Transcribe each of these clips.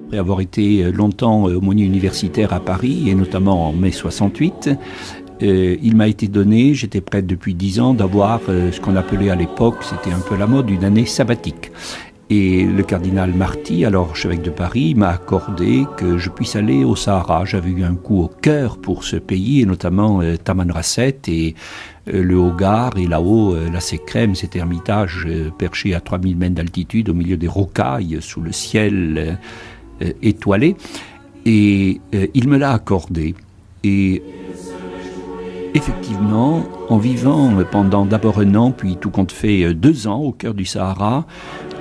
Après avoir été longtemps aumônier universitaire à Paris, et notamment en mai 68, il m'a été donné, j'étais prêtre depuis 10 ans, d'avoir ce qu'on appelait à l'époque, c'était un peu la mode, une année sabbatique. Et le cardinal Marty, alors archevêque de Paris, m'a accordé que je puisse aller au Sahara. J'avais eu un coup au cœur pour ce pays, et notamment Tamanrasset et le Hogar, et là-haut, la Sécrème, cet ermitage perché à 3000 mètres d'altitude au milieu des rocailles, sous le ciel étoilé. Et il me l'a accordé. Et effectivement, en vivant pendant d'abord 1 an, puis tout compte fait 2 ans au cœur du Sahara,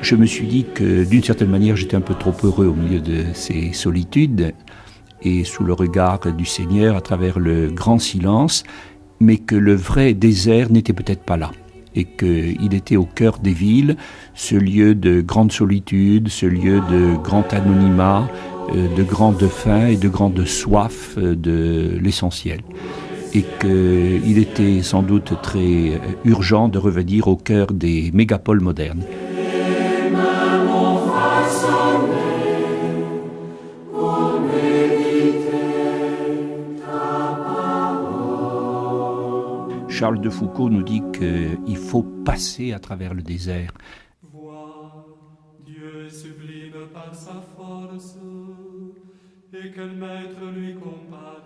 je me suis dit que d'une certaine manière j'étais un peu trop heureux au milieu de ces solitudes et sous le regard du Seigneur à travers le grand silence, mais que le vrai désert n'était peut-être pas là et qu'il était au cœur des villes, ce lieu de grande solitude, ce lieu de grand anonymat, de grande faim et de grande soif de l'essentiel. Et qu'il était sans doute très urgent de revenir au cœur des mégapoles modernes. Charles de Foucault nous dit qu'il faut passer à travers le désert. Vois, Dieu sublime par sa force, et quel maître lui comparer,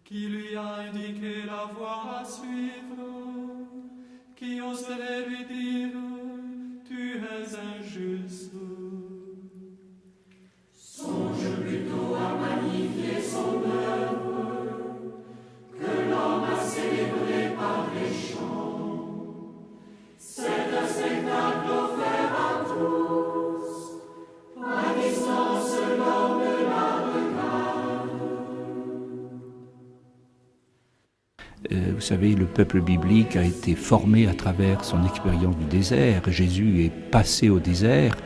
qui lui a indiqué la voie à suivre, qui oserait lui dire, tu es injuste. Songe plutôt à magnifier son œuvre, que l'homme a célébré par les chants. C'est un spectacle offert à tous, à distance l'homme la regarde. Vous savez, le peuple biblique a été formé à travers son expérience du désert. Jésus est passé au désert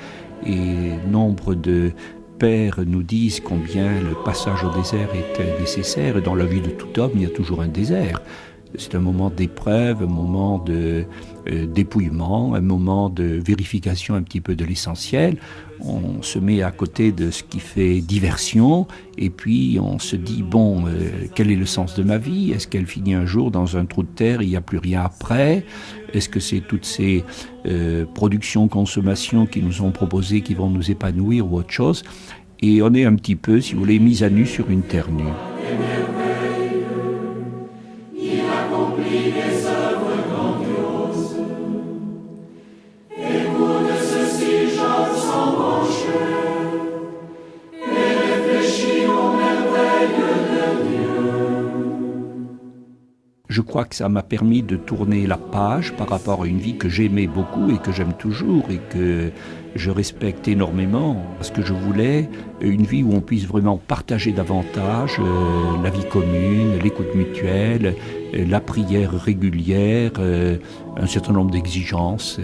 et nombre de pères nous disent combien le passage au désert est nécessaire. Et dans la vie de tout homme, il y a toujours un désert. C'est un moment d'épreuve, un moment de dépouillement, un moment de vérification un petit peu de l'essentiel. On se met à côté de ce qui fait diversion et puis on se dit, bon, quel est le sens de ma vie ? Est-ce qu'elle finit un jour dans un trou de terre et il n'y a plus rien après ? Est-ce que c'est toutes ces productions, consommations qui nous sont proposées qui vont nous épanouir ou autre chose ? Et on est un petit peu, si vous voulez, mis à nu sur une terre nue. Je crois que ça m'a permis de tourner la page par rapport à une vie que j'aimais beaucoup et que j'aime toujours et que je respecte énormément. Parce que je voulais une vie où on puisse vraiment partager davantage la vie commune, l'écoute mutuelle, la prière régulière, un certain nombre d'exigences.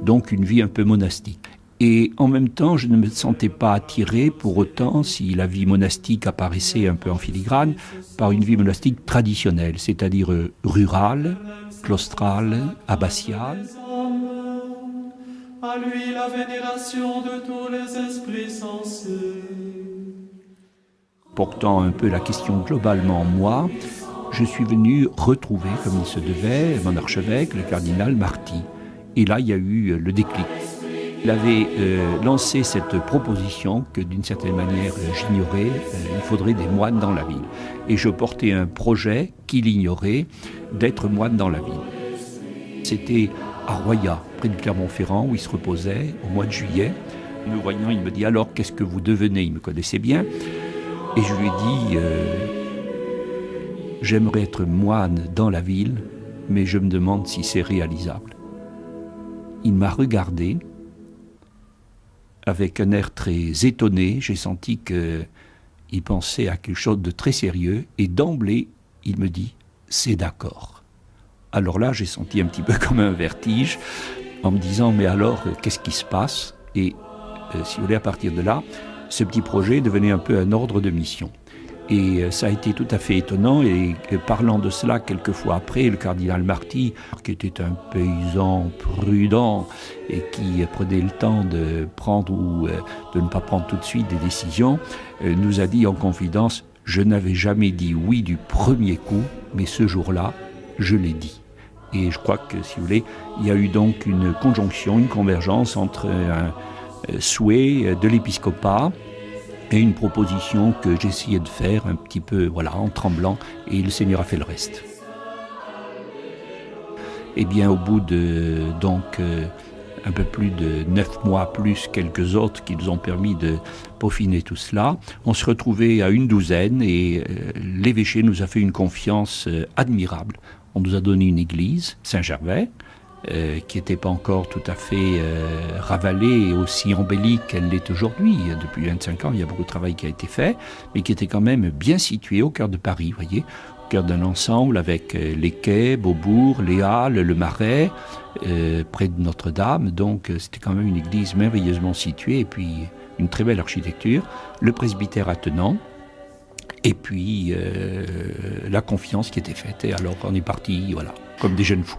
Donc une vie un peu monastique. Et en même temps, je ne me sentais pas attiré pour autant, si la vie monastique apparaissait un peu en filigrane, par une vie monastique traditionnelle, c'est-à-dire rurale, claustrale, abbatiale. À lui la vénération de tous les esprits sensés. Portant un peu la question globalement en moi, je suis venu retrouver, comme il se devait, mon archevêque, le cardinal Marty. Et là, il y a eu le déclic. Il avait lancé cette proposition que d'une certaine manière j'ignorais, il faudrait des moines dans la ville. Et je portais un projet qu'il ignorait, d'être moine dans la ville. C'était à Roya, près du Clermont-Ferrand, où il se reposait au mois de juillet. Nous voyons, il me dit « Alors, qu'est-ce que vous devenez ?» Il me connaissait bien. Et je lui ai dit « J'aimerais être moine dans la ville, mais je me demande si c'est réalisable. » Il m'a regardé avec un air très étonné. J'ai senti qu'il pensait à quelque chose de très sérieux. Et d'emblée, il me dit « C'est d'accord ». Alors là, j'ai senti un petit peu comme un vertige en me disant « Mais alors, qu'est-ce qui se passe ?» Et si vous voulez, à partir de là, ce petit projet devenait un peu un ordre de mission. Et ça a été tout à fait étonnant. Et parlant de cela, quelques fois après, le cardinal Marty, qui était un paysan prudent et qui prenait le temps de prendre ou de ne pas prendre tout de suite des décisions, nous a dit en confidence « Je n'avais jamais dit oui du premier coup, mais ce jour-là, je l'ai dit ». Et je crois que, si vous voulez, il y a eu donc une conjonction, une convergence entre un souhait de l'épiscopat et une proposition que j'essayais de faire un petit peu, voilà, en tremblant, et le Seigneur a fait le reste. Et bien, au bout de, donc, un peu plus de 9 mois, plus quelques autres qui nous ont permis de peaufiner tout cela, on se retrouvait à une douzaine, et l'évêché nous a fait une confiance admirable. On nous a donné une église, Saint-Gervais, qui n'était pas encore tout à fait ravalée et aussi embellie qu'elle l'est aujourd'hui. Depuis 25 ans, il y a beaucoup de travail qui a été fait, mais qui était quand même bien située au cœur de Paris, vous voyez, au cœur d'un ensemble avec les quais, Beaubourg, les Halles, le Marais, près de Notre-Dame. Donc c'était quand même une église merveilleusement située et puis une très belle architecture. Le presbytère attenant. Et puis la confiance qui était faite. Et alors on est parti, voilà, comme des jeunes fous.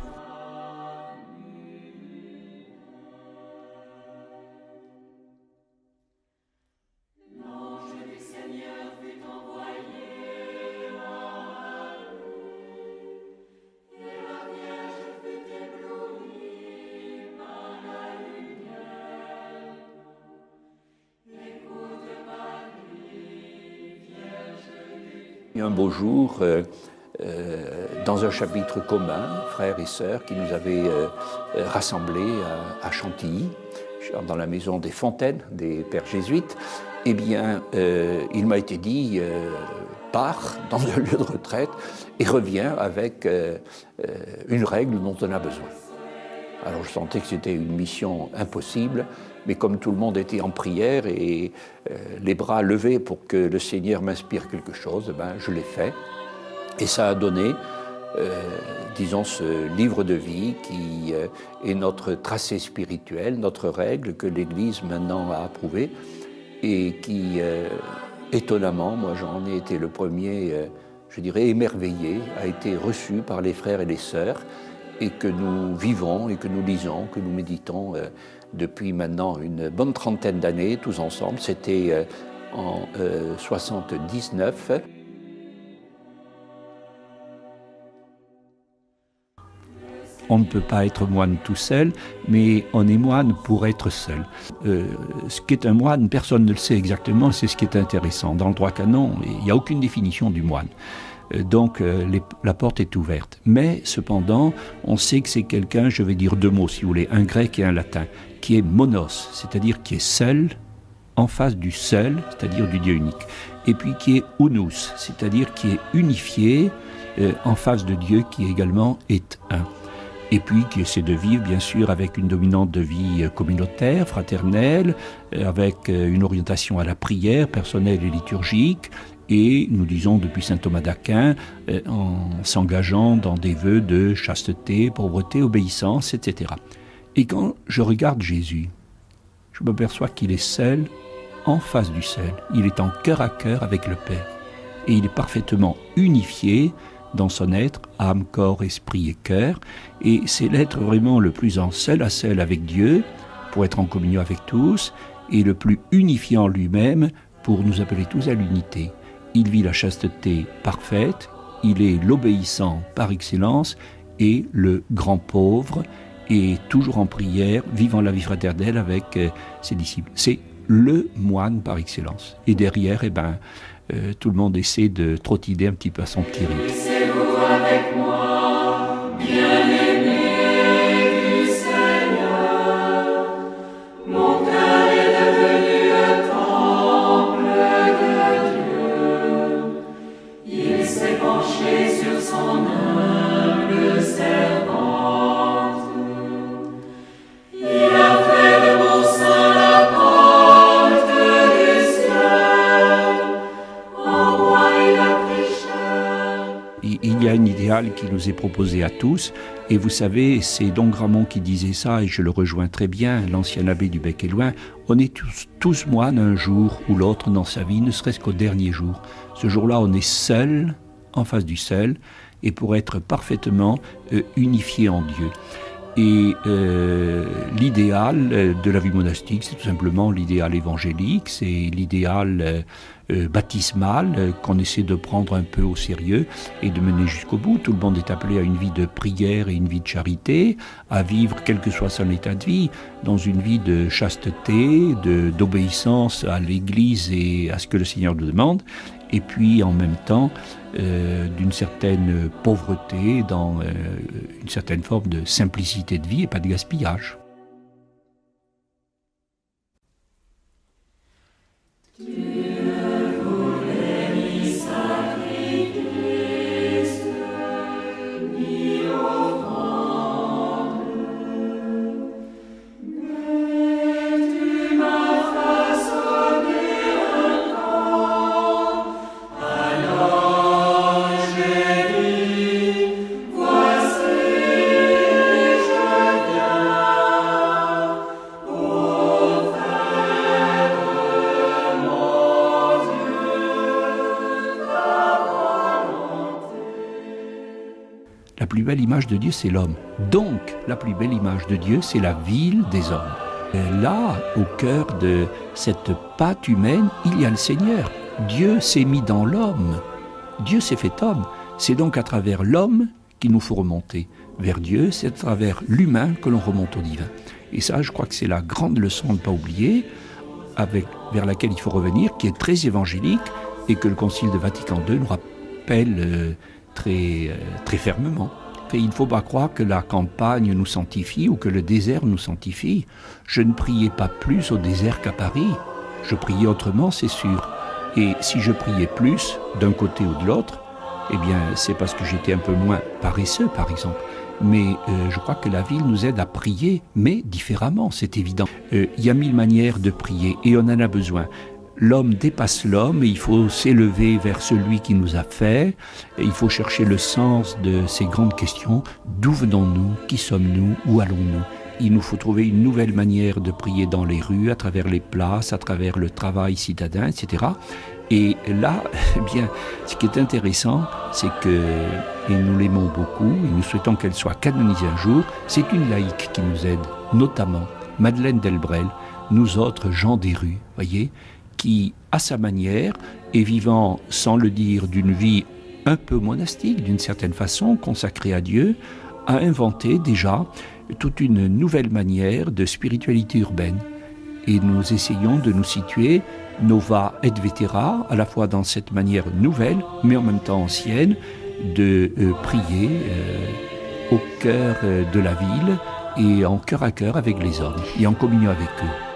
Un beau jour, dans un chapitre commun, frères et sœurs, qui nous avaient rassemblés à Chantilly, dans la maison des Fontaines, des pères jésuites, eh bien, il m'a été dit, pars dans un lieu de retraite et reviens avec une règle dont on a besoin. Alors je sentais que c'était une mission impossible, mais comme tout le monde était en prière et les bras levés pour que le Seigneur m'inspire quelque chose, ben, je l'ai fait. Et ça a donné, disons, ce livre de vie qui est notre tracé spirituel, notre règle que l'Église maintenant a approuvée et qui, étonnamment, moi j'en ai été le premier, je dirais, émerveillé, a été reçu par les frères et les sœurs, et que nous vivons et que nous lisons, que nous méditons depuis maintenant une bonne trentaine d'années, tous ensemble. C'était en 79. On ne peut pas être moine tout seul, mais on est moine pour être seul. Ce qu'est un moine, personne ne le sait exactement, c'est ce qui est intéressant. Dans le droit canon, il n'y a aucune définition du moine. Donc la porte est ouverte. Mais cependant, on sait que c'est quelqu'un, je vais dire deux mots si vous voulez, un grec et un latin, qui est monos, c'est-à-dire qui est seul, en face du seul, c'est-à-dire du Dieu unique. Et puis qui est unus, c'est-à-dire qui est unifié en face de Dieu qui également est un. Et puis qui essaie de vivre, bien sûr, avec une dominante de vie communautaire, fraternelle, avec une orientation à la prière personnelle et liturgique, et nous disons depuis saint Thomas d'Aquin, en s'engageant dans des vœux de chasteté, pauvreté, obéissance, etc. Et quand je regarde Jésus, je m'aperçois qu'il est seul, en face du seul. Il est en cœur à cœur avec le Père. Et il est parfaitement unifié dans son être, âme, corps, esprit et cœur. Et c'est l'être vraiment le plus en seul à seul avec Dieu, pour être en communion avec tous, et le plus unifié en lui-même, pour nous appeler tous à l'unité. Il vit la chasteté parfaite, il est l'obéissant par excellence et le grand pauvre, et toujours en prière, vivant la vie fraternelle avec ses disciples. C'est le moine par excellence. Et derrière, tout le monde essaie de trottiner un petit peu à son petit rythme. Laissez-vous avec moi, bien-aimés. penché sur son humble servante. Il a fait de mon sein la porte du ciel. En moi il a pris chair. Il y a un idéal qui nous est proposé à tous, et vous savez, c'est Don Grammont qui disait ça, et je le rejoins très bien, l'ancien abbé du Bec et Loing. On est tous moines un jour ou l'autre dans sa vie, ne serait-ce qu'au dernier jour. Ce jour-là, on est seul, en face du seul, et pour être parfaitement unifié en Dieu. Et l'idéal de la vie monastique, c'est tout simplement l'idéal évangélique, c'est l'idéal baptismal qu'on essaie de prendre un peu au sérieux et de mener jusqu'au bout. Tout le monde est appelé à une vie de prière et une vie de charité, à vivre, quel que soit son état de vie, dans une vie de chasteté, d'obéissance à l'Église et à ce que le Seigneur nous demande, et puis en même temps d'une certaine pauvreté, dans une certaine forme de simplicité de vie et pas de gaspillage. La plus belle image de Dieu, c'est l'homme. Donc, la plus belle image de Dieu, c'est la ville des hommes. Et là, au cœur de cette pâte humaine, il y a le Seigneur. Dieu s'est mis dans l'homme. Dieu s'est fait homme. C'est donc à travers l'homme qu'il nous faut remonter vers Dieu. C'est à travers l'humain que l'on remonte au divin. Et ça, je crois que c'est la grande leçon à ne pas oublier, vers laquelle il faut revenir, qui est très évangélique et que le Concile de Vatican II nous rappelle très fermement. Et il ne faut pas croire que la campagne nous sanctifie ou que le désert nous sanctifie. Je ne priais pas plus au désert qu'à Paris. Je priais autrement, c'est sûr. Et si je priais plus d'un côté ou de l'autre, eh bien, c'est parce que j'étais un peu moins paresseux, par exemple. Mais je crois que la ville nous aide à prier, mais différemment, c'est évident. Il y a 1000 manières de prier et on en a besoin. L'homme dépasse l'homme et il faut s'élever vers celui qui nous a fait. Et il faut chercher le sens de ces grandes questions. D'où venons-nous? Qui sommes-nous? Où allons-nous? Il nous faut trouver une nouvelle manière de prier dans les rues, à travers les places, à travers le travail citadin, etc. Et là, eh bien, ce qui est intéressant, c'est que, et nous l'aimons beaucoup, et nous souhaitons qu'elle soit canonisée un jour, c'est une laïque qui nous aide, notamment Madeleine Delbrel, nous autres gens des rues, voyez, qui, à sa manière, et vivant, sans le dire, d'une vie un peu monastique, d'une certaine façon, consacrée à Dieu, a inventé déjà toute une nouvelle manière de spiritualité urbaine. Et nous essayons de nous situer, nova et vetera, à la fois dans cette manière nouvelle, mais en même temps ancienne, de prier au cœur de la ville et en cœur à cœur avec les hommes et en communion avec eux.